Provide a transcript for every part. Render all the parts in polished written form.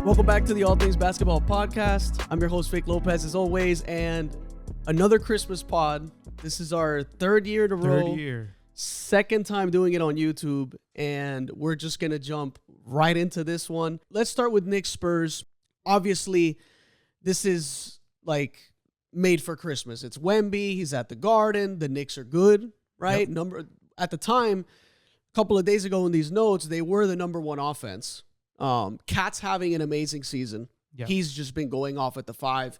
Welcome back to the All Things Basketball Podcast. I'm your host, Vic Lopez, as always, and another Christmas pod. This is our third year in a row. Second time doing it on YouTube, and we're just going to jump right into this one. Let's start with Knicks Spurs. Obviously, this is like made for Christmas. It's Wemby. He's at the Garden. The Knicks are good, right? Yep. At the time, a couple of days ago in these notes, they were the number one offense. Cat's having an amazing season. Yep. He's just been going off at the 5.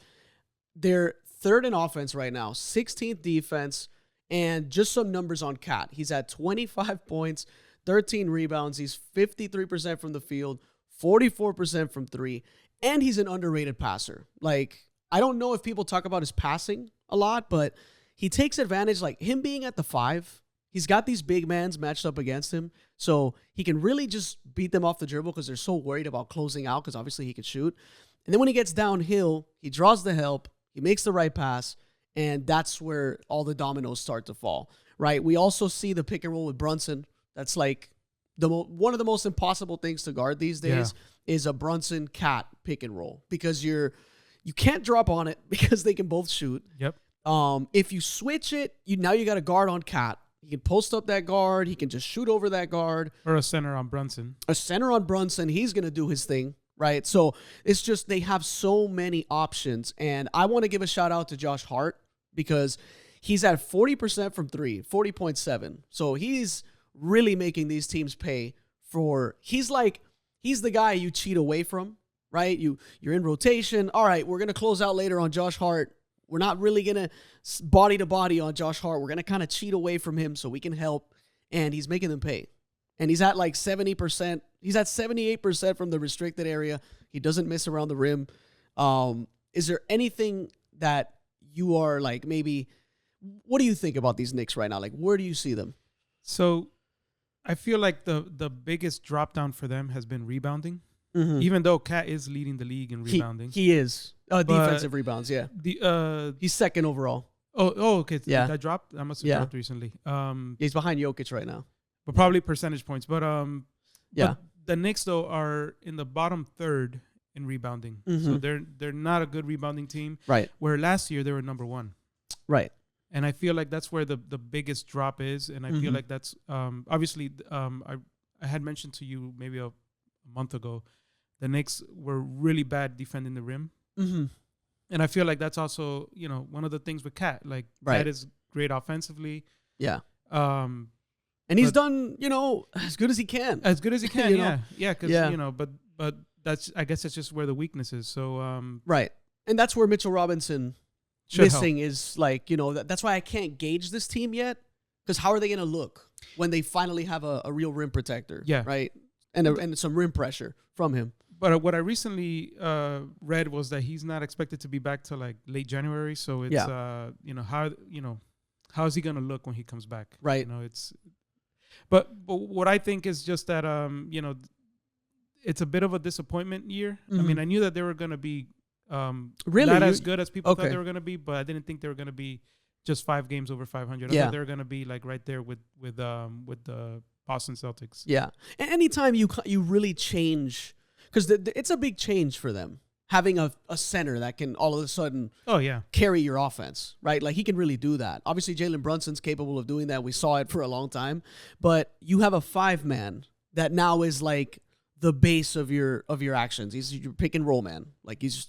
They're third in offense right now, 16th defense, and just some numbers on Cat. He's at 25 points, 13 rebounds. He's 53% from the field, 44% from 3, and he's an underrated passer. Like, I don't know if people talk about his passing a lot, but he takes advantage, like him being at the 5. He's got these big mans matched up against him, so he can really just beat them off the dribble because they're so worried about closing out because obviously he can shoot. And then when he gets downhill, he draws the help, he makes the right pass, and that's where all the dominoes start to fall, right? We also see the pick and roll with Brunson. That's like one of the most impossible things to guard these days is a Brunson-Cat pick and roll because you can't drop on it because they can both shoot. Yep. If you switch it, now you got a guard on Cat. He can post up that guard. He can just shoot over that guard. Or a center on Brunson. He's going to do his thing, right? So it's just they have so many options. And I want to give a shout out to Josh Hart because he's at 40% from 3, 40.7. So he's really making these teams pay for – he's the guy you cheat away from, right? You're in rotation. All right, we're going to close out later on Josh Hart. We're not really going to body to body on Josh Hart. We're going to kind of cheat away from him so we can help. And he's making them pay. And he's at like 70%. He's at 78% from the restricted area. He doesn't miss around the rim. Is there anything that you are like maybe, what do you think about these Knicks right now? Like, where do you see them? So I feel like the biggest drop down for them has been rebounding. Mm-hmm. Even though Cat is leading the league in rebounding. He is. Defensive rebounds, yeah. He's second overall. Oh, okay. Yeah. That dropped? That must have dropped recently. He's behind Jokic right now. But probably percentage points. But but the Knicks, though, are in the bottom third in rebounding. Mm-hmm. So they're not a good rebounding team. Right. Where last year they were number 1. Right. And I feel like that's where the biggest drop is. And I feel like that's obviously I had mentioned to you maybe a month ago, the Knicks were really bad defending the rim. Mm-hmm. And I feel like that's also, one of the things with Cat. Like, Cat is great offensively. Yeah. And he's done, as good as he can. As good as he can, yeah. Yeah, because, but that's, I guess that's just where the weakness is. So, right. And that's where Mitchell Robinson missing is like, that's why I can't gauge this team yet. Because how are they going to look when they finally have a real rim protector? Yeah. Right. And some rim pressure from him. But what I recently read was that he's not expected to be back till like late January. So it's how is he gonna look when he comes back? Right. But what I think is just that it's a bit of a disappointment year. Mm-hmm. I mean, I knew that they were gonna be really not as good as people thought they were gonna be, but I didn't think they were gonna be just 5 games over 500. I thought they were gonna be like right there with the Boston Celtics. Yeah. And anytime you really change. Because it's a big change for them, having a center that can all of a sudden carry your offense, right? Like, he can really do that. Obviously, Jalen Brunson's capable of doing that. We saw it for a long time. But you have a 5-man that now is like the base of your actions. He's your pick and roll man. Like, he's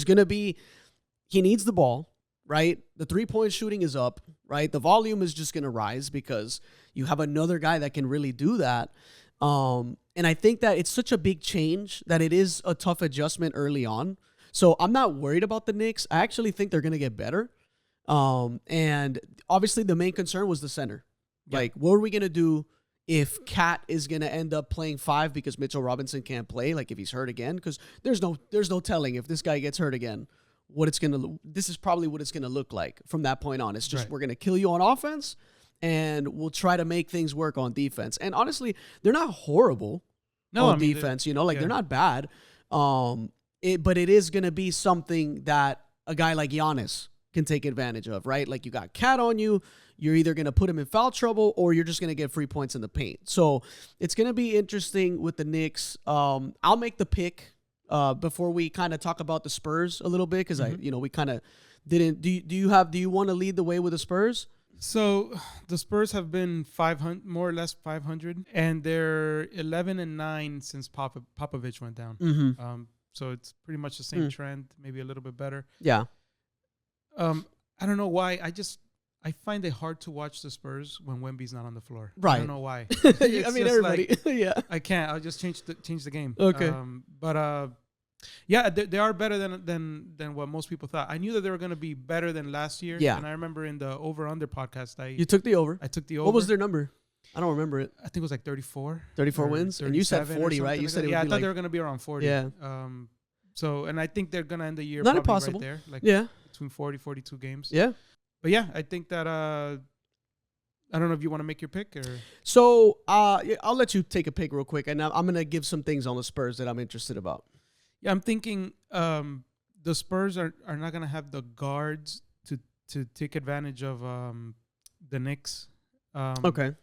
going to be – he needs the ball, right? The 3-point shooting is up, right? The volume is just going to rise because you have another guy that can really do that. And I think that it's such a big change that it is a tough adjustment early on. So I'm not worried about the Knicks. I actually think they're going to get better. And obviously the main concern was the center. Yeah. Like, what are we going to do if Cat is going to end up playing 5 because Mitchell Robinson can't play? Like, if he's hurt again, because there's no telling if this guy gets hurt again, this is probably what it's going to look like from that point on. It's just, we're going to kill you on offense and we'll try to make things work on defense. And honestly, they're not horrible on defense, they're not bad. But it is going to be something that a guy like Giannis can take advantage of, right? Like, you got Cat on you. You're either going to put him in foul trouble or you're just going to get free points in the paint. So it's going to be interesting with the Knicks. I'll make the pick before we kind of talk about the Spurs a little bit? Because we kind of didn't. Do you want to lead the way with the Spurs? So the Spurs have been 500, more or less 500, and they're 11-9 since Popovich went down. Mm-hmm. So it's pretty much the same trend, maybe a little bit better. Yeah. I don't know why. I find it hard to watch the Spurs when Wemby's not on the floor. Right. I don't know why. I mean, everybody. Yeah. I can't. I'll just change the game. Okay. Yeah, they are better than what most people thought. I knew that they were going to be better than last year. Yeah. And I remember in the over-under podcast, you took the over. I took the over. What was their number? I don't remember it. I think it was like 34. 34 wins? And you said 40, right? You said it would be I thought like, they were going to be around 40. Yeah. So, and I think they're going to end the year not probably impossible. Right there. Like between 40, 42 games. Yeah. But yeah, I think that I don't know if you want to make your pick or. So I'll let you take a pick real quick, and I'm gonna give some things on the Spurs that I'm interested about. Yeah, I'm thinking the Spurs are not gonna have the guards to take advantage of the Knicks. Okay.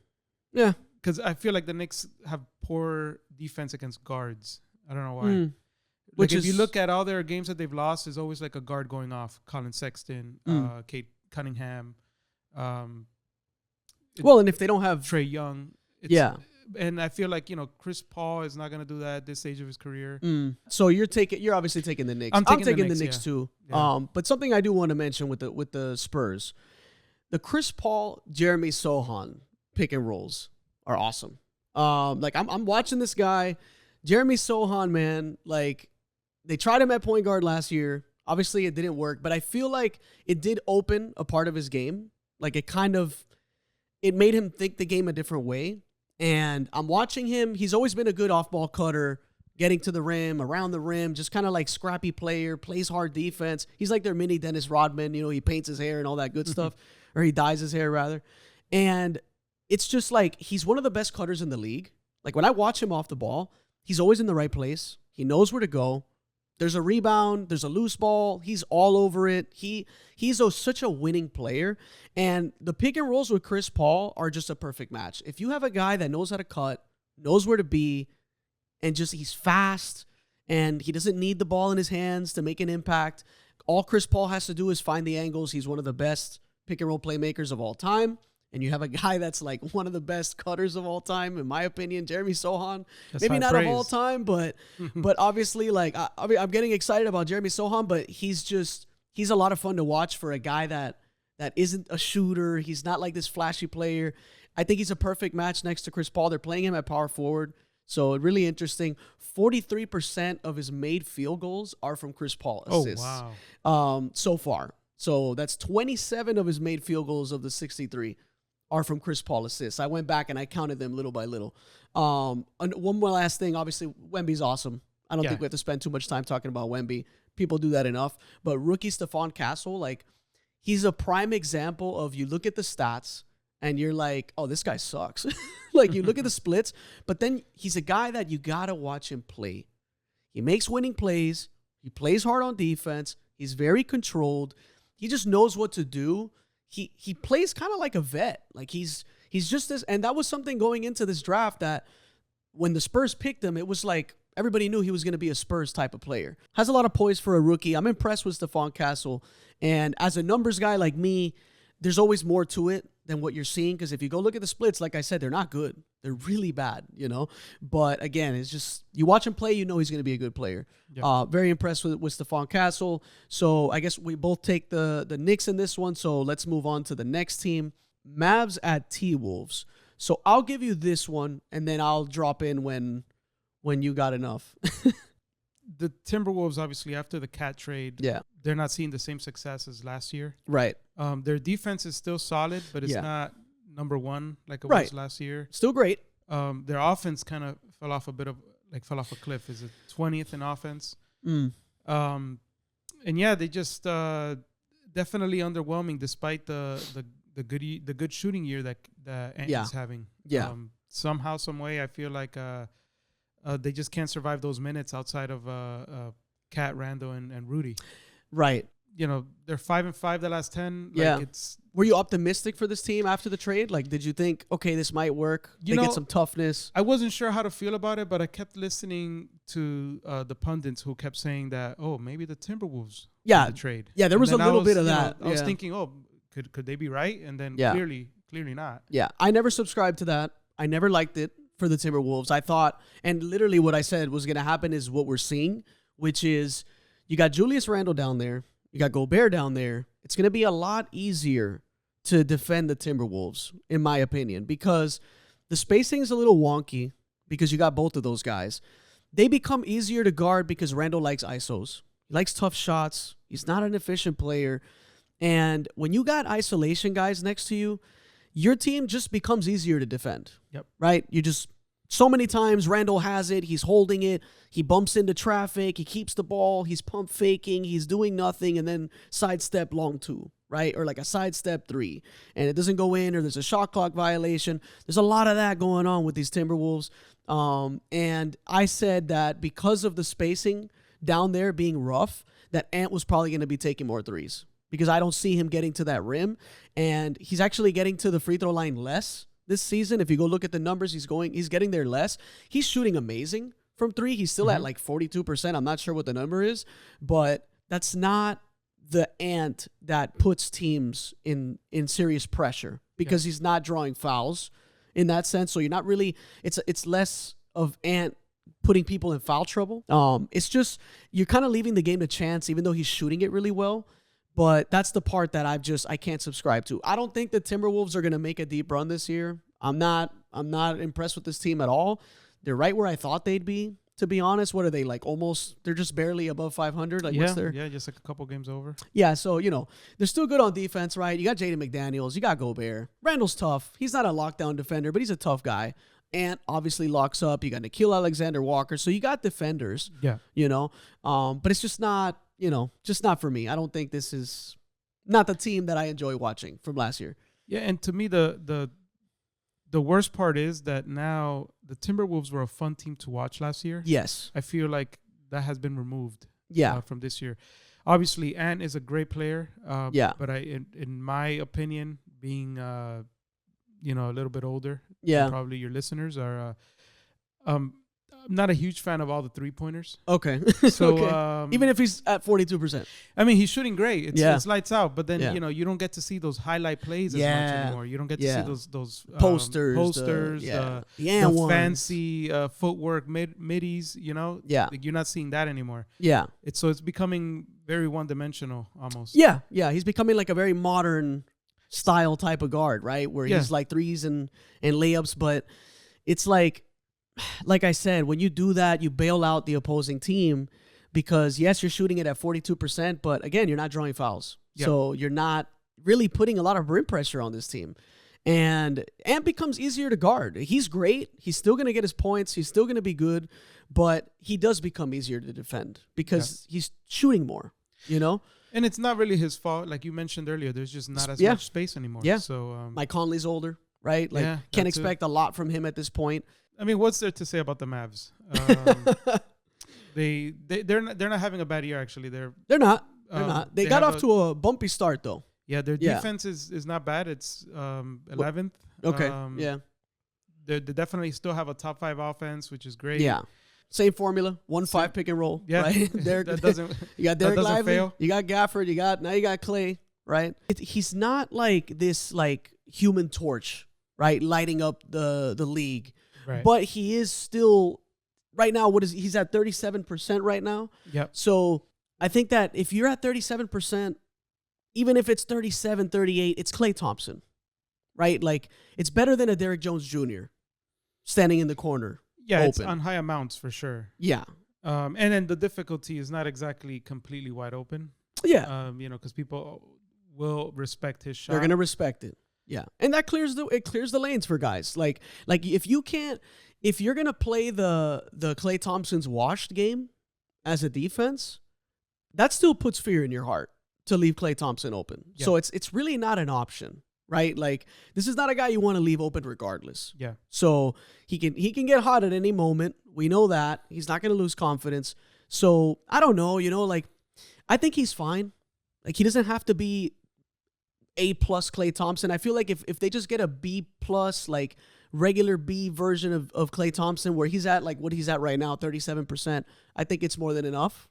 Yeah. Because I feel like the Knicks have poor defense against guards. I don't know why. Which if is, you look at all their games that they've lost, there's always like a guard going off. Colin Sexton, Kate Cunningham. and if they don't have Trae Young. And I feel like, Chris Paul is not going to do that at this stage of his career. So you're obviously taking the Knicks. I'm taking the Knicks too. Yeah. But something I do want to mention with the Spurs, the Chris Paul, Jeremy Sohan pick and rolls are awesome. Like I'm watching this guy, Jeremy Sohan, man, like they tried him at point guard last year. Obviously it didn't work, but I feel like it did open a part of his game. Like it made him think the game a different way. And I'm watching him. He's always been a good off-ball cutter, getting to the rim, around the rim, just kind of like scrappy player, plays hard defense. He's like their mini Dennis Rodman. He paints his hair and all that good stuff, or he dyes his hair rather. And it's just like he's one of the best cutters in the league. Like when I watch him off the ball, he's always in the right place. He knows where to go. There's a rebound. There's a loose ball. He's all over it. He's such a winning player. And the pick and rolls with Chris Paul are just a perfect match. If you have a guy that knows how to cut, knows where to be, and just he's fast, and he doesn't need the ball in his hands to make an impact. All Chris Paul has to do is find the angles. He's one of the best pick and roll playmakers of all time. And you have a guy that's like one of the best cutters of all time, in my opinion, Jeremy Sohan. That's maybe not praise. of all time, but obviously, like I'm getting excited about Jeremy Sohan. But he's a lot of fun to watch for a guy that isn't a shooter. He's not like this flashy player. I think he's a perfect match next to Chris Paul. They're playing him at power forward, so really interesting. 43% of his made field goals are from Chris Paul assists. Oh wow! So far, so that's 27 of his made field goals of the 63. Are from Chris Paul assists. I went back and I counted them little by little. And one more last thing. Obviously, Wemby's awesome. I don't think we have to spend too much time talking about Wemby. People do that enough. But rookie Stephon Castle, like, he's a prime example of you look at the stats and you're like, oh, this guy sucks. Like, you look at the splits, but then he's a guy that you got to watch him play. He makes winning plays. He plays hard on defense. He's very controlled. He just knows what to do. He plays kind of like a vet. Like he's just this, and that was something going into this draft that when the Spurs picked him, it was like everybody knew he was going to be a Spurs type of player. Has a lot of poise for a rookie. I'm impressed with Stephon Castle. And as a numbers guy like me, there's always more to it than what you're seeing. Because if you go look at the splits, like I said, they're not good. They're really bad, But again, it's just, you watch him play, you know he's going to be a good player. Yep. Very impressed with Stephon Castle. So I guess we both take the Knicks in this one. So let's move on to the next team. Mavs at T-Wolves. So I'll give you this one, and then I'll drop in when you got enough. The Timberwolves, obviously, after the Cat trade, they're not seeing the same success as last year. Right. Their defense is still solid, but it's not number one like it was last year. Still great. Their offense kind of fell off a cliff. Is it 20th in offense? And they just definitely underwhelming despite the good shooting year that Ant's having. Yeah. Somehow, some way, I feel like they just can't survive those minutes outside of Cat, Randall, and Rudy. Right. they're 5-5 the last 10. Yeah. Like Were you optimistic for this team after the trade? Like, did you think, okay, this might work? They get some toughness. I wasn't sure how to feel about it, but I kept listening to the pundits who kept saying that, maybe the Timberwolves the trade. Yeah, there was a little bit of that. I was thinking, could they be right? And then clearly not. Yeah, I never subscribed to that. I never liked it for the Timberwolves. I thought, and literally what I said was going to happen is what we're seeing, which is you got Julius Randle down there. You got Gobert down there. It's going to be a lot easier to defend the Timberwolves, in my opinion, because the spacing is a little wonky because you got both of those guys. They become easier to guard because Randle likes ISOs. He likes tough shots. He's not an efficient player. And when you got isolation guys next to you, your team just becomes easier to defend. Yep. Right? So many times Randle has it, he's holding it, he bumps into traffic, he keeps the ball, he's pump faking, he's doing nothing, and then sidestep long two, right? Or like a sidestep three, and it doesn't go in, or there's a shot clock violation. There's a lot of that going on with these Timberwolves. And I said that because of the spacing down there being rough, that Ant was probably going to be taking more threes because I don't see him getting to that rim, and he's actually getting to the free throw line less this season. If you go look at the numbers, he's getting there less. He's shooting amazing from three. He's still at like 42%. I'm not sure what the number is, but that's not the Ant that puts teams in serious pressure because he's not drawing fouls in that sense. So you're not really, it's less of Ant putting people in foul trouble. It's just, you're kind of leaving the game to chance, even though he's shooting it really well. But that's the part that I can't subscribe to. I don't think the Timberwolves are going to make a deep run this year. I'm not impressed with this team at all. They're right where I thought they'd be, to be honest. What are they, like almost, they're just barely above 500? Like what's their? Yeah, just like a couple games over. Yeah, so, they're still good on defense, right? You got Jaden McDaniels, you got Gobert. Randall's tough. He's not a lockdown defender, but he's a tough guy. Ant obviously locks up. You got Nickeil Alexander-Walker. So you got defenders, but it's just not, just not for me. I don't think this is not the team that I enjoy watching from last year. Yeah, and to me, the worst part is that now the Timberwolves were a fun team to watch last year. Yes. I feel like that has been removed from this year. Obviously, Ant is a great player. But in my opinion, being a little bit older, than probably your listeners are. I'm not a huge fan of all the 3-pointers. Okay. So okay. Even if he's at 42%. I mean, he's shooting great. It's lights out. But then you don't get to see see those highlight plays as much anymore. You don't get to see those posters, the fancy footwork, middies. Like you're not seeing that anymore. Yeah. It's becoming very one-dimensional almost. Yeah. He's becoming like a very modern style type of guard, right? Where he's like threes and layups, but it's like I said, when you do that, you bail out the opposing team because, yes, you're shooting it at 42%, but again, you're not drawing fouls. Yep. So you're not really putting a lot of rim pressure on this team. And Ant becomes easier to guard. He's great. He's still going to get his points. He's still going to be good, but he does become easier to defend because he's shooting more, And it's not really his fault. Like you mentioned earlier, there's just not as much space anymore. Yeah. So Mike Conley's older, right? Like can't expect a lot from him at this point. I mean, what's there to say about the Mavs? They're not having a bad year actually. They're not. They got off to a bumpy start though. Yeah, their defense is not bad. It's 11th. Okay. They definitely still have a top 5 offense, which is great. Yeah. Same formula, 1-5 pick and roll. Yeah, right? That doesn't. You got Derek Lively, fail. You got Gafford, you got Clay, right? He's not like this like human torch, right? Lighting up the league. Right. But he is still right now. He's at 37% right now. Yep. So I think that if you're at 37%, even if it's 37, 38, it's Klay Thompson, right? Like it's better than a Derrick Jones Jr. standing in the corner. Yeah, open. It's on high amounts for sure. Yeah. And then the difficulty is not exactly completely wide open. Yeah. Because people will respect his shot. They're gonna respect it. Yeah, and that clears the lanes for guys. Like if you're gonna play the Klay Thompson's washed game as a defense, that still puts fear in your heart to leave Klay Thompson open. Yeah. So it's really not an option, right? Like this is not a guy you want to leave open regardless. Yeah. So he can get hot at any moment. We know that he's not gonna lose confidence. So I don't know, like I think he's fine. Like, he doesn't have to be A+ Klay Thompson. I feel like if they just get a B+, like regular B version of Klay Thompson, where he's at like what he's at right now, 37%, I think it's more than enough.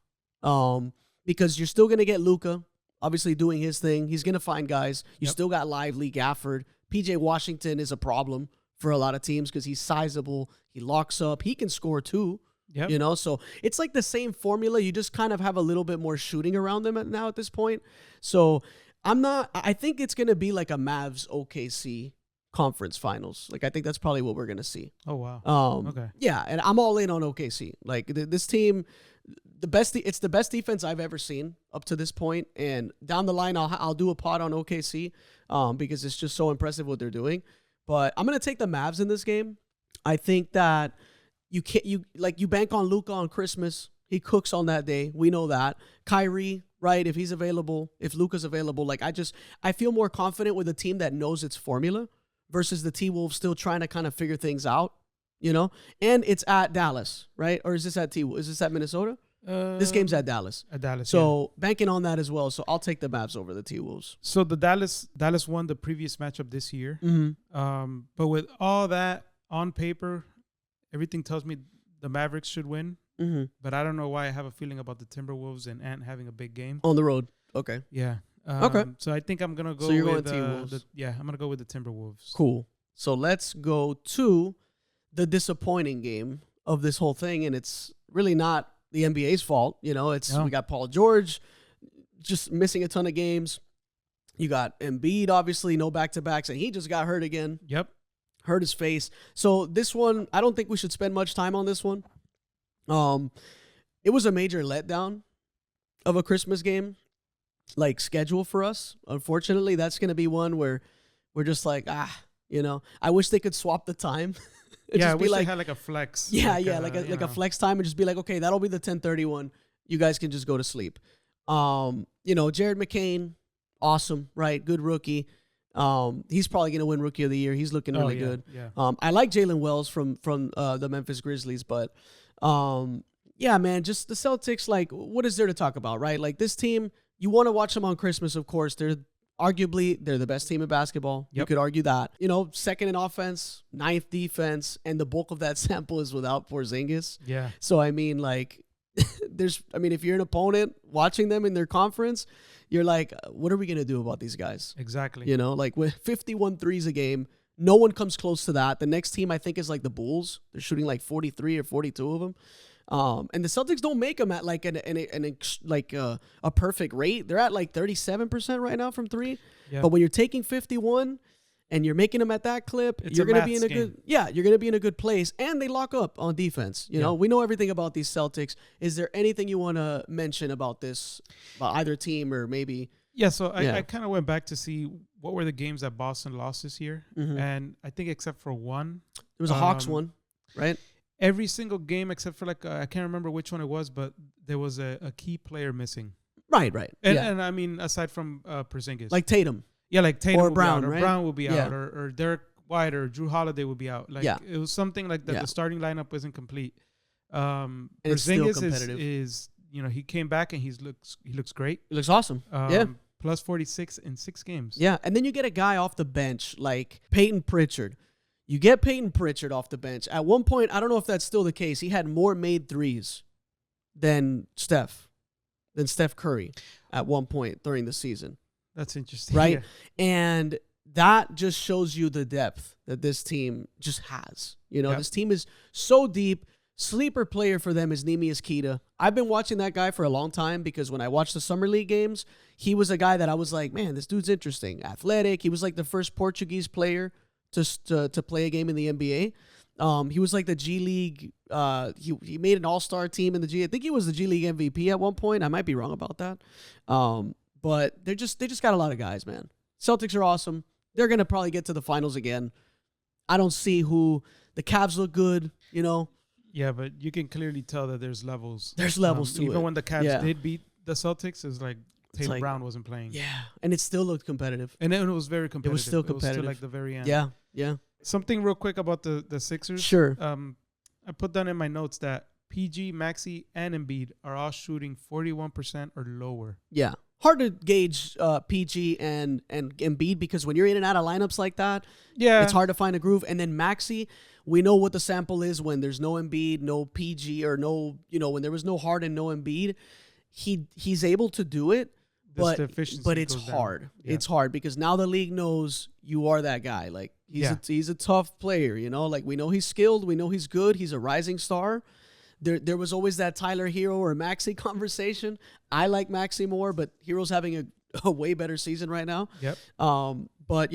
Because you're still gonna get Luka, obviously doing his thing. He's gonna find guys. You still got Lively, Gafford. PJ Washington is a problem for a lot of teams because he's sizable. He locks up. He can score too. Yep. You know, so it's like the same formula. You just kind of have a little bit more shooting around them now at this point. So I think it's going to be like a Mavs OKC conference finals. Like, I think that's probably what we're going to see. Oh, wow. Okay. Yeah, and I'm all in on OKC. Like, this team, it's the best defense I've ever seen up to this point. And down the line, I'll do a pod on OKC because it's just so impressive what they're doing. But I'm going to take the Mavs in this game. I think that you bank on Luka on Christmas. He cooks on that day. We know that. Kyrie, right? If he's available, if Luka's available, like I feel more confident with a team that knows its formula versus the T-Wolves still trying to kind of figure things out, you know? And it's at Dallas, right? Or is this at Minnesota? This game's at Dallas. At Dallas. So banking on that as well. So I'll take the Mavs over the T-Wolves. So the Dallas won the previous matchup this year. Mm-hmm. But with all that on paper, everything tells me the Mavericks should win. Mm-hmm. But I don't know why I have a feeling about the Timberwolves and Ant having a big game. On the road. Okay. Yeah. Okay. So I think I'm going to go you're with going T-Wolves. I'm going to go with the Timberwolves. Cool. So let's go to the disappointing game of this whole thing. And it's really not the NBA's fault. You know, we got Paul George just missing a ton of games. You got Embiid, obviously, no back-to-backs, and he just got hurt again. Yep. Hurt his face. So this one, I don't think we should spend much time on this one. It was a major letdown of a Christmas game, like, schedule for us. Unfortunately, that's going to be one where we're just like, you know, I wish they could swap the time. Yeah, I wish they had like a flex. Yeah, like a flex time and just be like, okay, that'll be the 10:30 one. You guys can just go to sleep. You know, Jared McCain, awesome, right? Good rookie. He's probably going to win Rookie of the Year. He's looking really good. Yeah. I like Jalen Wells from the Memphis Grizzlies, but yeah, man, just the Celtics, like, what is there to talk about, right? Like, this team, you want to watch them on Christmas, of course. They're the best team in basketball. Yep. You could argue that. You know, second in offense, ninth defense, and the bulk of that sample is without Porzingis. Yeah. So, I mean, like, if you're an opponent watching them in their conference, you're like, what are we going to do about these guys? Exactly. You know, like, with 51 threes a game, no one comes close to that. The next team, I think, is like the Bulls. They're shooting like 43 or 42 of them. And the Celtics don't make them at like a perfect rate. They're at like 37% right now from three. Yeah. But when you're taking 51 and you're making them at that clip, you're going to be in a good place. And they lock up on defense. You know, we know everything about these Celtics. Is there anything you want to mention about this, about either team or maybe? Yeah. So I kind of went back to see what were the games that Boston lost this year. Mm-hmm. And I think except for one, there was a Hawks one, right? Every single game except for like I can't remember which one it was, but there was a key player missing. Right. And I mean, aside from Porzingis, like Tatum. Yeah, like Tatum or Brown, or right? Brown will be out, or Derek White or Drew Holiday will be out. Like it was something like that. The starting lineup wasn't complete. Porzingis is he came back and he looks great. He looks awesome. Plus 46 in 6 games. Yeah, and then you get a guy off the bench like Peyton Pritchard. You get Peyton Pritchard off the bench. At one point, I don't know if that's still the case, he had more made threes than Steph Curry at one point during the season. That's interesting. Right? Yeah. And that just shows you the depth that this team just has. You know, This team is so deep. Sleeper player for them is Neemias Queta. I've been watching that guy for a long time because when I watched the Summer League games, he was a guy that I was like, man, this dude's interesting. Athletic. He was like the first Portuguese player to play a game in the NBA. He was like the G League. He made an all-star team in the G. I think he was the G League MVP at one point. I might be wrong about that. But they just got a lot of guys, man. Celtics are awesome. They're gonna probably get to the finals again. I don't see who. The Cavs look good, you know. Yeah, but you can clearly tell that there's levels. There's levels to it. Even when the Cavs did beat the Celtics, it's like Tatum Brown wasn't playing. Yeah, and it still looked competitive. And it was very competitive. It was still competitive. It was still like the very end. Yeah. Something real quick about the Sixers. Sure. I put down in my notes that PG, Maxey, and Embiid are all shooting 41% or lower. Yeah. hard to gauge PG and Embiid because when you're in and out of lineups like that, it's hard to find a groove. And then Maxey, we know what the sample is when there's no Embiid, no PG, or no, when there was no Harden, no Embiid. He's able to do it, but it's hard. Yeah. It's hard because now the league knows you are that guy. Like he's a tough player, Like we know he's skilled, we know he's good, he's a rising star. There was always that Tyler Hero or Maxey conversation. I like Maxey more, but Hero's having a way better season right now. Yep. But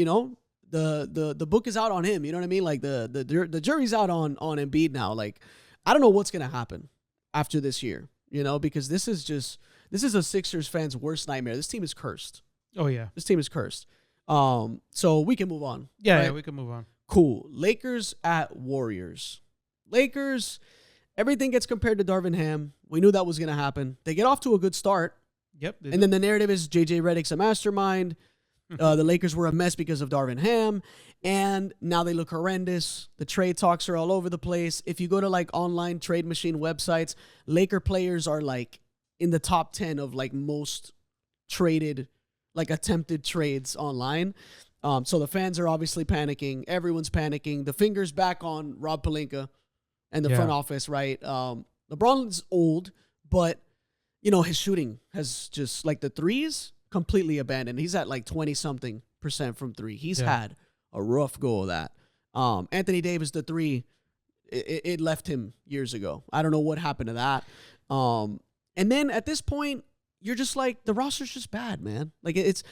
the book is out on him. You know what I mean? Like the jury's out on Embiid now. Like I don't know what's gonna happen after this year. Because this is a Sixers fan's worst nightmare. This team is cursed. Oh yeah, this team is cursed. So we can move on. Yeah, right? we can move on. Cool. Lakers at Warriors. Lakers. Everything gets compared to Darvin Ham. We knew that was going to happen. They get off to a good start. Yep. And then the narrative is JJ Redick's a mastermind. The Lakers were a mess because of Darvin Ham. And now they look horrendous. The trade talks are all over the place. If you go to like online trade machine websites, Laker players are like in the top 10 of like most traded, like attempted trades online. So the fans are obviously panicking. Everyone's panicking. The finger's back on Rob Pelinka and the front office, right? LeBron's old, but, his shooting has just, like, the threes completely abandoned. He's at, like, 20-something% from three. He's had a rough go of that. Anthony Davis, the three, it left him years ago. I don't know what happened to that. And then at this point, you're just like, the roster's just bad, man. Like, it's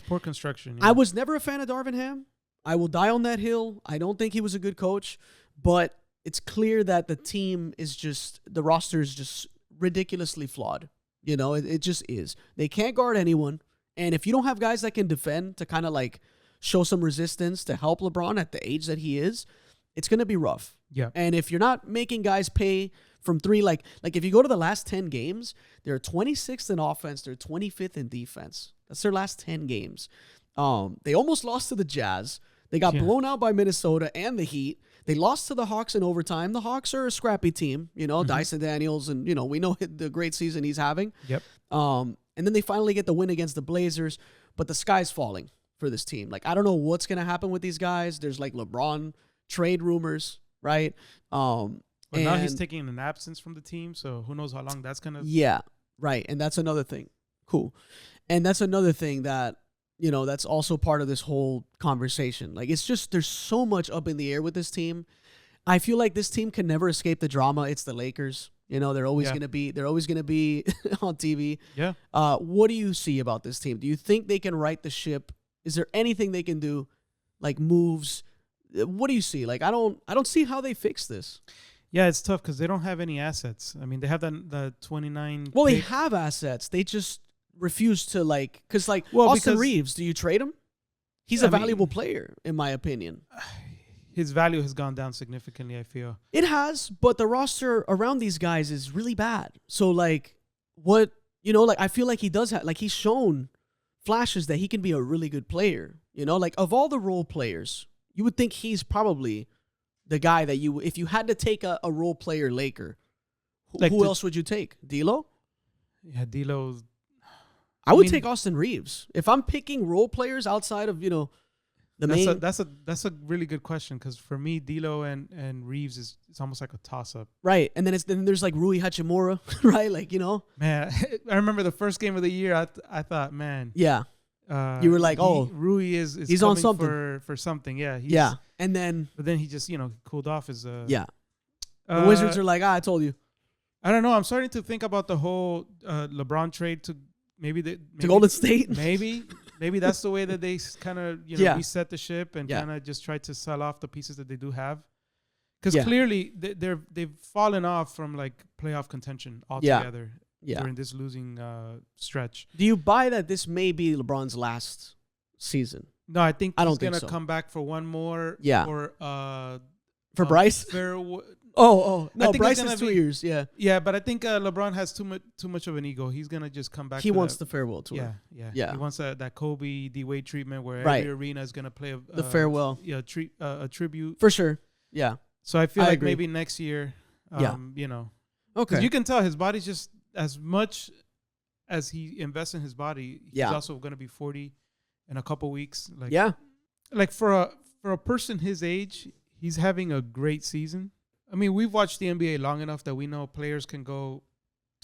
poor construction. Yeah. I was never a fan of Darvin Ham. I will die on that hill. I don't think he was a good coach, but it's clear that the roster is just ridiculously flawed. It just is. They can't guard anyone. And if you don't have guys that can defend to kind of like show some resistance to help LeBron at the age that he is, it's going to be rough. Yeah. And if you're not making guys pay from three, like if you go to the last 10 games, they're 26th in offense. They're 25th in defense. That's their last 10 games. They almost lost to the Jazz. They got blown out by Minnesota and the Heat. They lost to the Hawks in overtime. The Hawks are a scrappy team, Dyson Daniels, and, we know the great season he's having. Yep. And then they finally get the win against the Blazers, but the sky's falling for this team. Like, I don't know what's going to happen with these guys. There's, like, LeBron trade rumors, right? But now he's taking an absence from the team, so who knows how long that's going to... Yeah, right. And that's another thing. Cool. And that's another thing that, that's also part of this whole conversation. Like, it's just, there's so much up in the air with this team. I feel like this team can never escape the drama. It's the Lakers. They're always going to be on TV. Yeah. What do you see about this team? Do you think they can right the ship? Is there anything they can do, like moves? What do you see? Like, I don't see how they fix this. Yeah, it's tough because they don't have any assets. I mean, they have the 29. Well, they have assets. They just refuse to because Austin Reeves, do you trade him? He's a valuable player, in my opinion. His value has gone down significantly, I feel. It has, but the roster around these guys is really bad. So, I feel like he does have, he's shown flashes that he can be a really good player. Of all the role players, you would think he's probably the guy that if you had to take a role player Laker, who else would you take? D'Lo? Yeah, D'Lo. I would take Austin Reeves. If I'm picking role players outside of, the main. That's a really good question because for me, D'Lo and Reeves it's almost like a toss-up. Right. And then there's like Rui Hachimura, right? Man, I remember the first game of the year, I thought, man. Yeah. You were like, Rui is he's on something. For something. Yeah. Yeah. And then. But then he just, cooled off his. Yeah. The Wizards are like, I told you. I don't know. I'm starting to think about the whole LeBron trade to to Golden State. Maybe that's the way that they kind of reset the ship and kind of just try to sell off the pieces that they do have. Because clearly they've fallen off from like playoff contention altogether during this losing stretch. Do you buy that this may be LeBron's last season? No, I think he's going to come back for one more. Yeah. For Bryce? No, Bryce is 2 years. Yeah. Yeah, but I think LeBron has too much of an ego. He's going to just come back. He wants the farewell tour. Yeah. He wants that Kobe D-Wade treatment where every arena is going to play the farewell. Yeah, a tribute. For sure. Yeah. So I feel like maybe next year, Okay. Because you can tell his body's just as as he invests in his body, he's also going to be 40 in a couple weeks. Like for a person his age, he's having a great season. I mean, we've watched the NBA long enough that we know players can go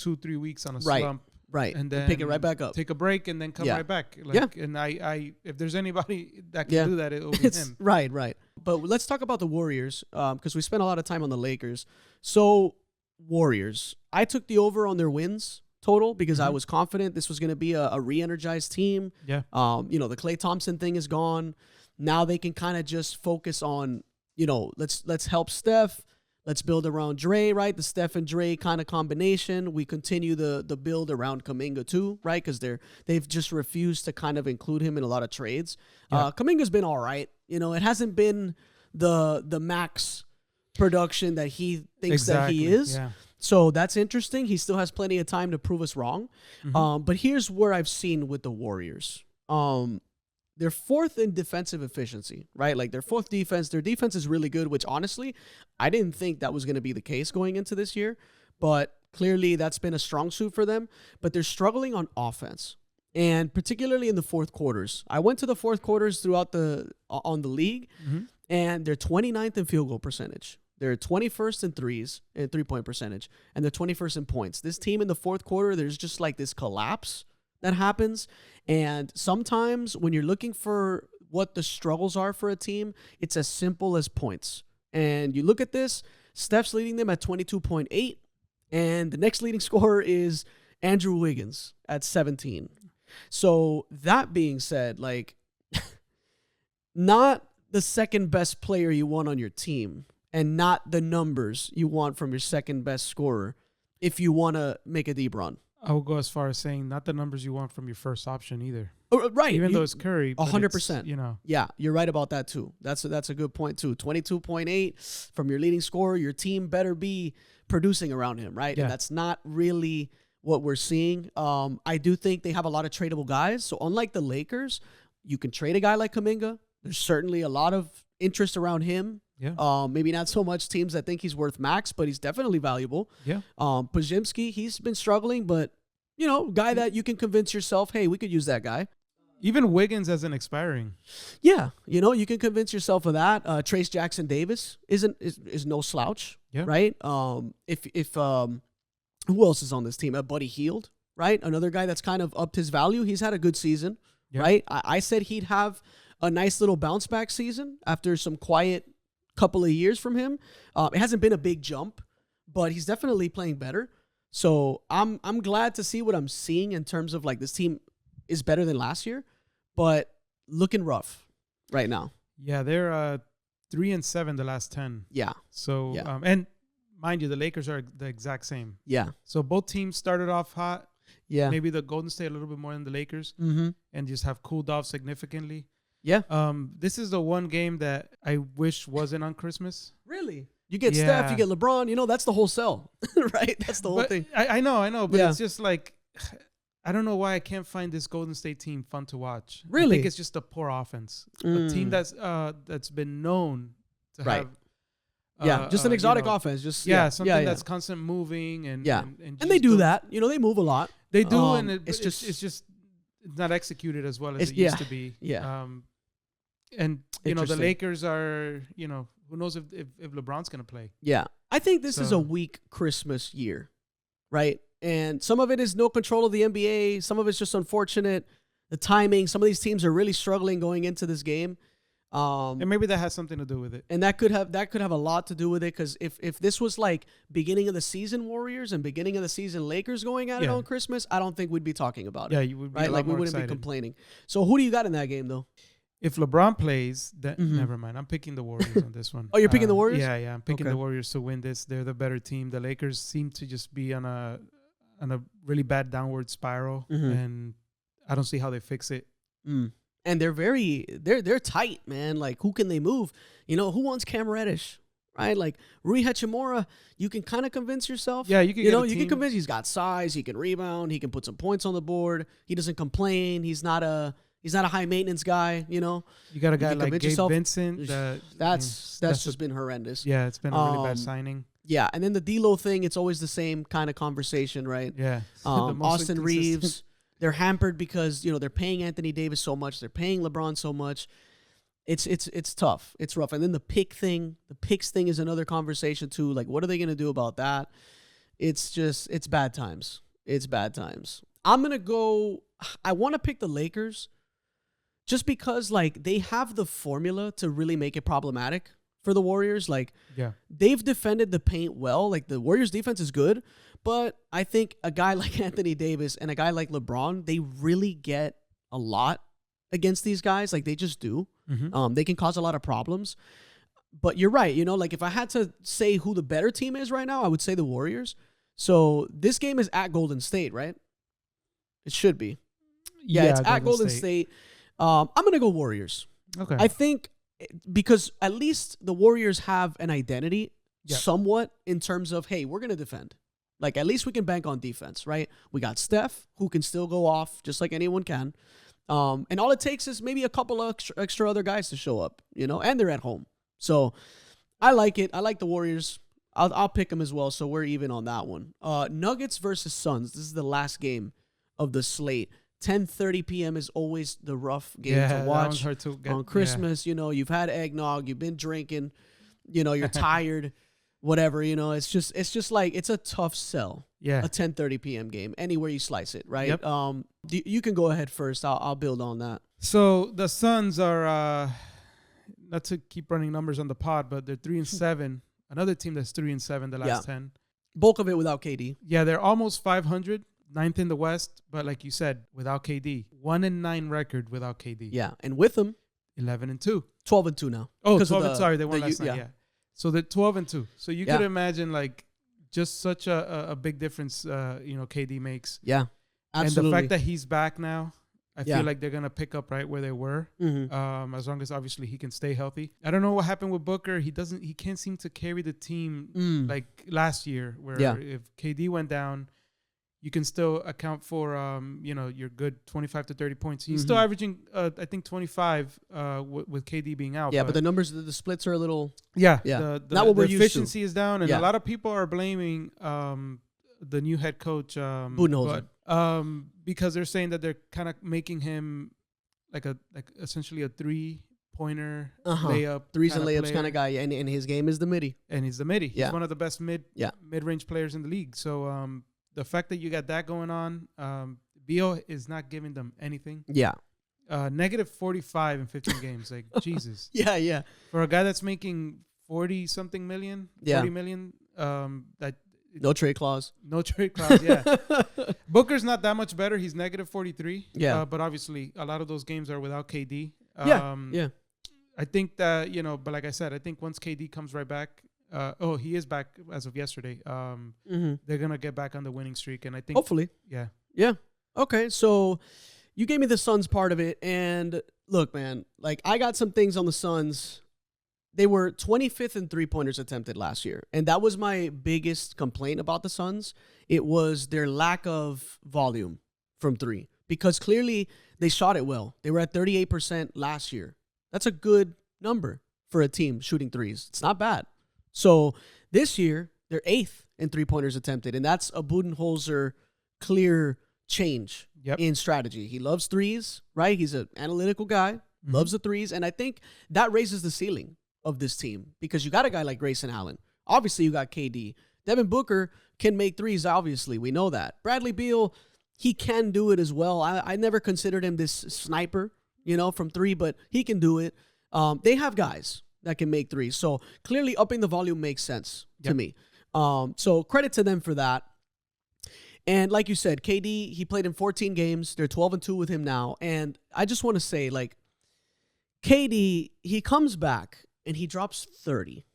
2-3 weeks on a slump. Right. And then pick it right back up. Take a break and then come right back. And I if there's anybody that can do that, it'll be him. Right. But let's talk about the Warriors because we spent a lot of time on the Lakers. So, Warriors. I took the over on their wins total because I was confident this was going to be a re-energized team. Yeah. The Klay Thompson thing is gone. Now they can kind of just focus on, let's help Steph. Let's build around Dre, right? The Steph and Dre kind of combination. We continue the build around Kuminga too, right? Because they've just refused to kind of include him in a lot of trades. Yeah. Kuminga's been all right. It hasn't been the max production that he thinks that he is. Yeah. So that's interesting. He still has plenty of time to prove us wrong. Mm-hmm. But here's where I've seen with the Warriors. They're fourth in defensive efficiency, right? Like their fourth defense. Their defense is really good, which honestly, I didn't think that was going to be the case going into this year. But clearly that's been a strong suit for them. But they're struggling on offense, and particularly in the fourth quarters. I went to the fourth quarters throughout on the league, and they're 29th in field goal percentage. They're 21st in threes and 3-point percentage, and they're 21st in points. This team in the fourth quarter, there's just like this collapse that happens. And sometimes when you're looking for what the struggles are for a team, it's as simple as points. And you look at this, Steph's leading them at 22.8, and the next leading scorer is Andrew Wiggins at 17. So that being said, like, not the second best player you want on your team and not the numbers you want from your second best scorer if you want to make a deep run. I will go as far as saying not the numbers you want from your first option either. Oh, right. Even though it's Curry. 100%. Yeah, you're right about that too. That's a good point too. 22.8 from your leading scorer. Your team better be producing around him, right? Yeah. And that's not really what we're seeing. I do think they have a lot of tradable guys. So unlike the Lakers, you can trade a guy like Kuminga. There's certainly a lot of interest around him. Yeah. Maybe not so much teams that think he's worth max, but he's definitely valuable. Yeah. Podziemski, he's been struggling, but guy that you can convince yourself, hey, we could use that guy. Even Wiggins as an expiring. Yeah, you can convince yourself of that. Trace Jackson Davis is no slouch, right? If who else is on this team? Buddy Hield, right? Another guy that's kind of upped his value. He's had a good season, right? I said he'd have a nice little bounce back season after some quiet couple of years from him. It hasn't been a big jump, but he's definitely playing better. So I'm glad to see what I'm seeing in terms of like this team is better than last year, but looking rough right now. Yeah, they're 3-7 the last 10. Yeah. So and mind you, the Lakers are the exact same. Yeah. So both teams started off hot. Yeah. Maybe the Golden State a little bit more than the Lakers, and just have cooled off significantly. Yeah. This is the one game that I wish wasn't on Christmas. Really? You get Steph, you get LeBron. That's the whole sell, right? That's the whole thing. I know, but it's just like, I don't know why I can't find this Golden State team fun to watch. Really? I think it's just a poor offense. A team that's been known to have. Just an exotic offense. Just something that's constant moving and they do that. They move a lot. They do, and it's just not executed as well as it used to be. Yeah. And the Lakers are, who knows if LeBron's going to play. Yeah. I think this is a weak Christmas year, right? And some of it is no control of the NBA. Some of it's just unfortunate. The timing. Some of these teams are really struggling going into this game. And maybe that has something to do with it. And that could have a lot to do with it, because if this was like beginning of the season Warriors and beginning of the season Lakers going at it on Christmas, I don't think we'd be talking about it. Yeah, you would be right? Like we wouldn't be complaining. So who do you got in that game though? If LeBron plays, never mind. I'm picking the Warriors on this one. Oh, you're picking the Warriors? Yeah. I'm picking the Warriors to win this. They're the better team. The Lakers seem to just be on a really bad downward spiral, and I don't see how they fix it. And they're tight, man. Like, who can they move? Who wants Cam Reddish? Right? Like, Rui Hachimura, you can kind of convince yourself. Yeah, you can you can convince he's got size, he can rebound, he can put some points on the board. He doesn't complain. He's not a high maintenance guy, You got a guy like Gabe Vincent. That's just been horrendous. Yeah, it's been a really bad signing. Yeah, and then the D'Lo thing, it's always the same kind of conversation, right? Yeah. Austin Reeves, they're hampered because, they're paying Anthony Davis so much. They're paying LeBron so much. It's tough. It's rough. And then the picks thing is another conversation too. Like, what are they going to do about that? It's bad times. It's bad times. I'm going to go, I want to pick the Lakers just because, like, they have the formula to really make it problematic for the Warriors. Like, they've defended the paint well. Like, the Warriors defense is good, but I think a guy like Anthony Davis and a guy like LeBron, they really get a lot against these guys. Like, they just do. Mm-hmm. They can cause a lot of problems. But you're right. Like, if I had to say who the better team is right now, I would say the Warriors. So this game is at Golden State, right? It should be. Yeah, it's at Golden State. I'm going to go Warriors. Okay. I think because at least the Warriors have an identity somewhat in terms of, hey, we're going to defend. Like, at least we can bank on defense, right? We got Steph, who can still go off just like anyone can. And all it takes is maybe a couple of extra other guys to show up, and they're at home. So I like it. I like the Warriors. I'll pick them as well, so we're even on that one. Nuggets versus Suns. This is the last game of the slate. 10:30 p.m. is always the rough game to watch. Hard to get, on Christmas. You've had eggnog, you've been drinking, you're tired, whatever. It's just like it's a tough sell. Yeah, a 10:30 p.m. game anywhere you slice it, right? Yep. You can go ahead first. I'll build on that. So the Suns are not to keep running numbers on the pod, but they're 3-7. Another team that's 3-7 the last 10. Bulk of it without KD. Yeah, they're almost 500, 9th in the West, but like you said, without KD, 1-9 record without KD. Yeah, and with them, 11-2, 12-2 now. Oh, 12 sorry, they won last night. Yeah, so they're 12-2. So you could imagine like just such a big difference. KD makes. Yeah, absolutely. And the fact that he's back now, I feel like they're gonna pick up right where they were. Mm-hmm. As long as obviously he can stay healthy. I don't know what happened with Booker. He can't seem to carry the team like last year, where if KD went down, you can still account for your good 25 to 30 points. He's still averaging I think 25 with KD being out. Yeah, but the numbers, the splits are a little yeah. Not what we're used to. The efficiency is down, and a lot of people are blaming the new head coach Budenholzer. Because they're saying that they're kind of making him like essentially a 3-pointer layup, threes and layups kind of guy, and his game is the midi. And he's the midi. He's one of the best mid-range players in the league. So the fact that you got that going on, Beal is not giving them anything. Yeah. Negative 45 in 15 games. Like, Jesus. Yeah. For a guy that's making 40-something million, 40 million, that no trade clause. No trade clause, yeah. Booker's not that much better. He's negative 43. Yeah. But obviously, a lot of those games are without KD. Yeah. I think that, but like I said, I think once KD comes right back, he is back as of yesterday. They're going to get back on the winning streak. And I think. Hopefully. Yeah. Yeah. Okay. So you gave me the Suns part of it. And look, man, like I got some things on the Suns. They were 25th in three-pointers attempted last year. And that was my biggest complaint about the Suns. It was their lack of volume from three. Because clearly they shot it well. They were at 38% last year. That's a good number for a team shooting threes. It's not bad. So this year, they're 8th in three-pointers attempted. And that's a Budenholzer clear change in strategy. He loves threes, right? He's an analytical guy, loves the threes. And I think that raises the ceiling of this team because you got a guy like Grayson Allen. Obviously, you got KD. Devin Booker can make threes, obviously. We know that. Bradley Beal, he can do it as well. I never considered him this sniper, from three, but he can do it. They have guys that can make threes. So clearly upping the volume makes sense to me. So credit to them for that. And like you said, KD, he played in 14 games. They're 12-2 with him now. And I just want to say, like, KD, he comes back and he drops 30.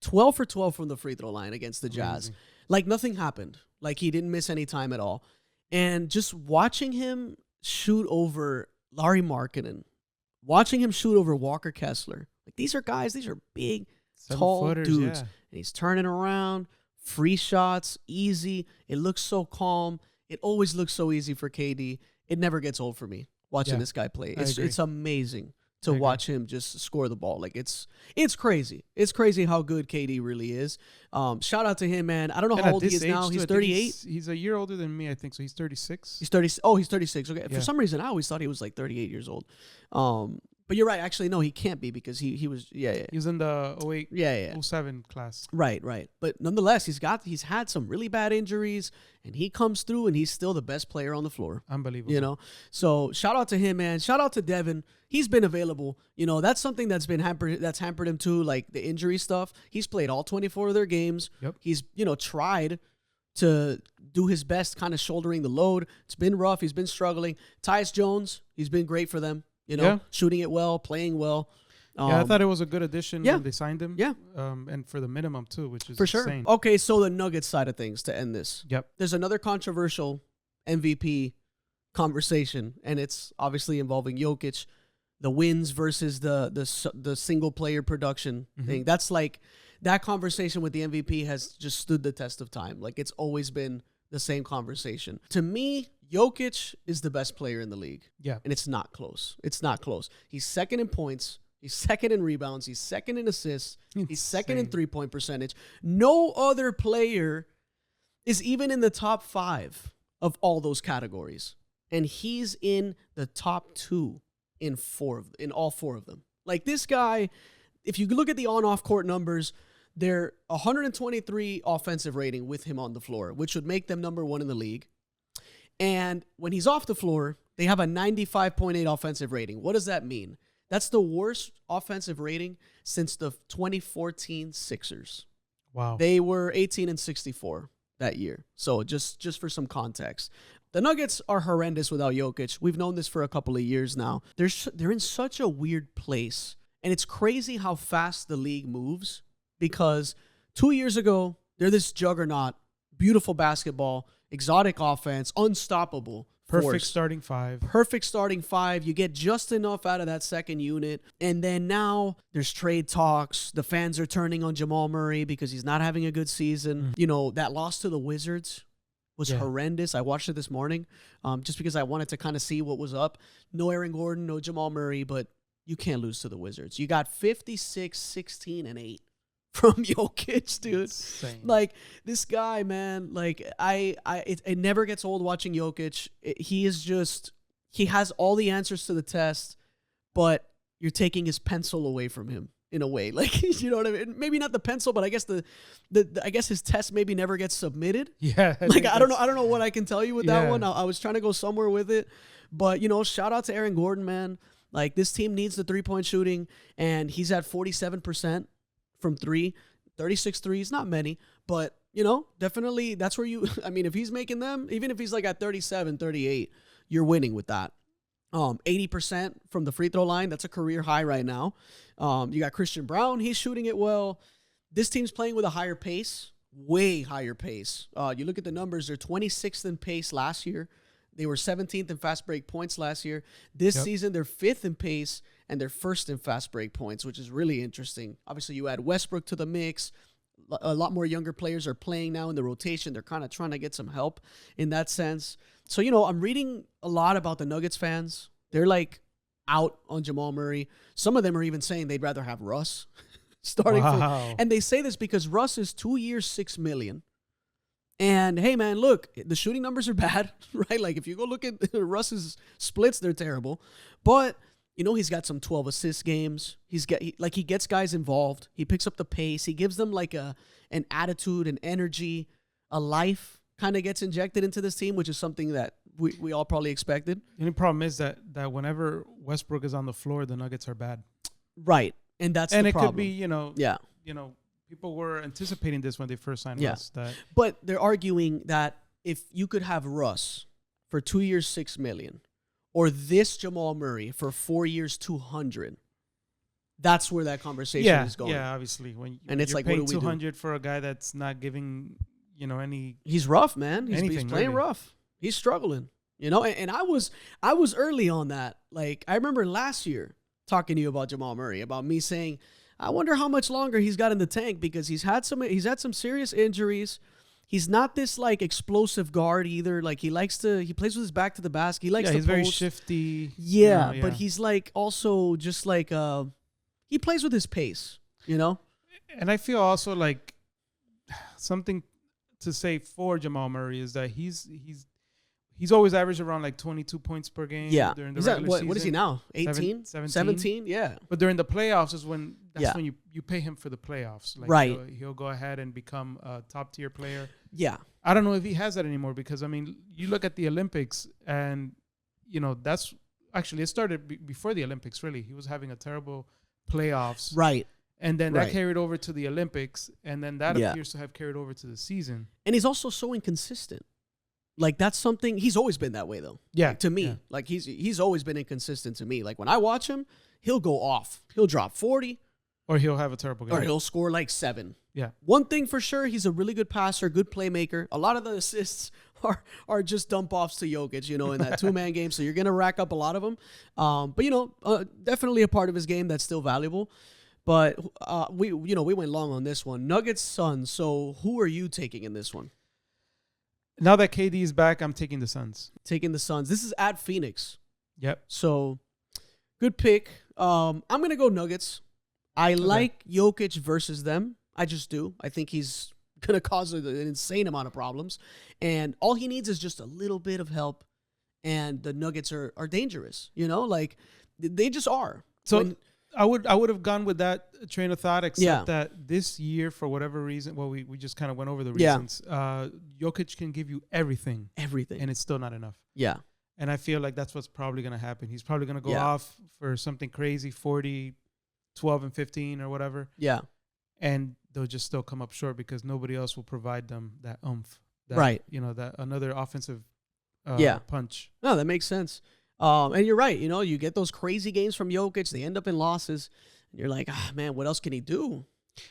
12 for 12 from the free throw line against the Jazz. Amazing. Like nothing happened. Like he didn't miss any time at all. And just watching him shoot over Larry Markkinen, watching him shoot over Walker Kessler. Like these are guys, these are big, tall dudes. And he's turning around, free shots, easy. It looks so calm. It always looks so easy for KD. It never gets old for me watching this guy play. It's amazing to watch him just score the ball. Like it's crazy. It's crazy how good KD really is. Shout out to him, man. I don't know how old he is now. He's 38. He's a year older than me, I think. So he's 36. He's 30. Oh, he's 36. Okay. Yeah. For some reason, I always thought he was like 38 years old. But you're right. Actually, no, he can't be because he was. Yeah. He was in the 08, 07 class. Right. But nonetheless, he's had some really bad injuries, and he comes through, and he's still the best player on the floor. Unbelievable. You know. So shout out to him, man. Shout out to Devin. He's been available. You know, that's something that's hampered him too, like the injury stuff. He's played all 24 of their games. Yep. He's, tried to do his best kind of shouldering the load. It's been rough. He's been struggling. Tyus Jones, he's been great for them, shooting it well, playing well. I thought it was a good addition when they signed him. Yeah. And for the minimum too, which is for insane. Sure. Okay, so the Nuggets side of things to end this. Yep. There's another controversial MVP conversation, and it's obviously involving Jokic. The wins versus the single player production thing. That's like that conversation with the MVP has just stood the test of time. Like it's always been the same conversation. To me, Jokic is the best player in the league. Yeah. And it's not close. It's not close. He's second in points. He's second in rebounds. He's second in assists. He's second in 3-point percentage. No other player is even in the top 5 of all those categories. And he's in the top 2 in all 4 of them. Like this guy, if you look at the on-off court numbers, they're 123 offensive rating with him on the floor, which would make them number 1 in the league. And when he's off the floor, they have a 95.8 offensive rating. What does that mean? That's the worst offensive rating since the 2014 Sixers. Wow. They were 18-64 that year. So just for some context. The Nuggets are horrendous without Jokic. We've known this for a couple of years now. They're in such a weird place. And it's crazy how fast the league moves because 2 years ago, they're this juggernaut, beautiful basketball, exotic offense, unstoppable. Perfect starting 5. Perfect starting 5. You get just enough out of that second unit. And then now there's trade talks. The fans are turning on Jamal Murray because he's not having a good season. That loss to the Wizards was horrendous. I watched it this morning just because I wanted to kind of see what was up. No Aaron Gordon, no Jamal Murray, but you can't lose to the Wizards. You got 56, 16, and 8 from Jokic, dude. Insane. Like, this guy, man, like, it never gets old watching Jokic. He has all the answers to the test, but you're taking his pencil away from him. In a way, like, you know what I mean? Maybe not the pencil, but I guess I guess his test maybe never gets submitted. Yeah. I don't know what I can tell you with that one. I was trying to go somewhere with it, but shout out to Aaron Gordon, man. Like, this team needs the 3-point shooting, and he's at 47% from 3, 36 threes, not many, but definitely that's where if he's making them, even if he's like at 37, 38, you're winning with that. 80% from the free throw line. That's a career high right now. You got Christian Brown. He's shooting it well. This team's playing with a higher pace, way higher pace. You look at the numbers. They're 26th in pace last year. They were 17th in fast break points last year. This season, they're 5th in pace and they're 1st in fast break points, which is really interesting. Obviously, you add Westbrook to the mix. A lot more younger players are playing now in the rotation. They're kind of trying to get some help in that sense. So, I'm reading a lot about the Nuggets fans. They're like out on Jamal Murray. Some of them are even saying they'd rather have Russ starting. Wow. And they say this because Russ is 2 years, $6 million. And hey, man, look, the shooting numbers are bad, right? Like if you go look at Russ's splits, they're terrible. But he's got some 12 assist games. He gets guys involved. He picks up the pace. He gives them like an attitude, an energy, a life kind of gets injected into this team, which is something that we all probably expected. The only problem is that whenever Westbrook is on the floor, the Nuggets are bad. Right. And that's the problem. And it could be, people were anticipating this when they first signed Russ. But they're arguing that if you could have Russ for 2 years, $6 million, or this Jamal Murray for 4 years, $200, that's where that conversation is going. Yeah, obviously. When it's you're like, paying what do we do? $200 for a guy that's not giving, any. He's rough, man. He's playing really rough. He's struggling, and I was early on that. Like, I remember last year talking to you about Jamal Murray, about me saying, I wonder how much longer he's got in the tank because he's had some serious injuries. he's not this like explosive guard either. Like he plays with his back to the basket. He likes to he's post. very shifty. Yeah, but he's like also just like he plays with his pace, you know? And I feel also like something to say for Jamal Murray is that he's always averaged around like 22 points per game. Yeah. During the regular season. What is he now? 18? 17? Yeah. But during the playoffs is when when you pay him for the playoffs. Like right. He'll go ahead and become a top tier player. Yeah. I don't know if he has that anymore because I mean, you look at the Olympics and that's actually it started before the Olympics. Really, he was having a terrible playoffs. Right. And then that carried over to the Olympics, and then that appears to have carried over to the season. And he's also so inconsistent. Like that's something he's always been that way though. Yeah. Like, to me, like he's always been inconsistent to me. Like when I watch him, he'll go off. He'll drop 40, or he'll have a terrible game, or he'll score like 7. Yeah. One thing for sure, he's a really good passer, good playmaker. A lot of the assists are just dump offs to Jokic, in that 2-man game. So you're gonna rack up a lot of them. But definitely a part of his game that's still valuable. But we went long on this one. Nuggets, Suns. So who are you taking in this one? Now that KD is back, I'm taking the Suns. Taking the Suns. This is at Phoenix. Yep. So good pick. I'm gonna go Nuggets. I like Jokic versus them. I just do. I think he's gonna cause an insane amount of problems, and all he needs is just a little bit of help. And the Nuggets are dangerous. Like they just are. So. I would have gone with that train of thought, except that this year, for whatever reason, we just kind of went over the reasons. Jokic can give you everything, and it's still not enough. Yeah, and I feel like that's what's probably going to happen. He's probably going to go off for something crazy, 40, 12, and 15 or whatever. Yeah, and they'll just still come up short because nobody else will provide them that oomph. That another offensive punch. No, that makes sense. And you're right. You get those crazy games from Jokic. They end up in losses. And you're like, man, what else can he do?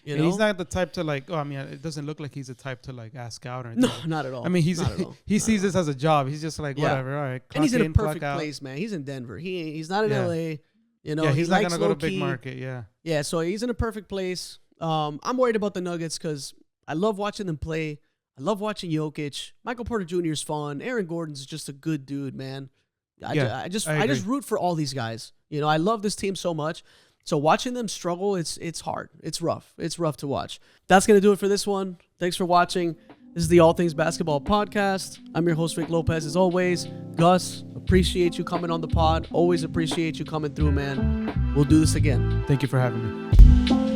And he's not the type to it doesn't look like he's the type to like out or anything. No, not at all. I mean, he sees this as a job. He's just like, whatever. All right. And he's in a perfect place, man. He's in Denver. He's not in LA. He's not going to go to big market. Yeah. Yeah. So he's in a perfect place. I'm worried about the Nuggets because I love watching them play. I love watching Jokic. Michael Porter Jr. is fun. Aaron Gordon's just a good dude, man. I just root for all these guys. I love this team so much. So watching them struggle, it's hard. It's rough. It's rough to watch. That's going to do it for this one. Thanks for watching. This is the All Things Basketball Podcast. I'm your host, Vic Lopez, as always. Gus, appreciate you coming on the pod. Always appreciate you coming through, man. We'll do this again. Thank you for having me.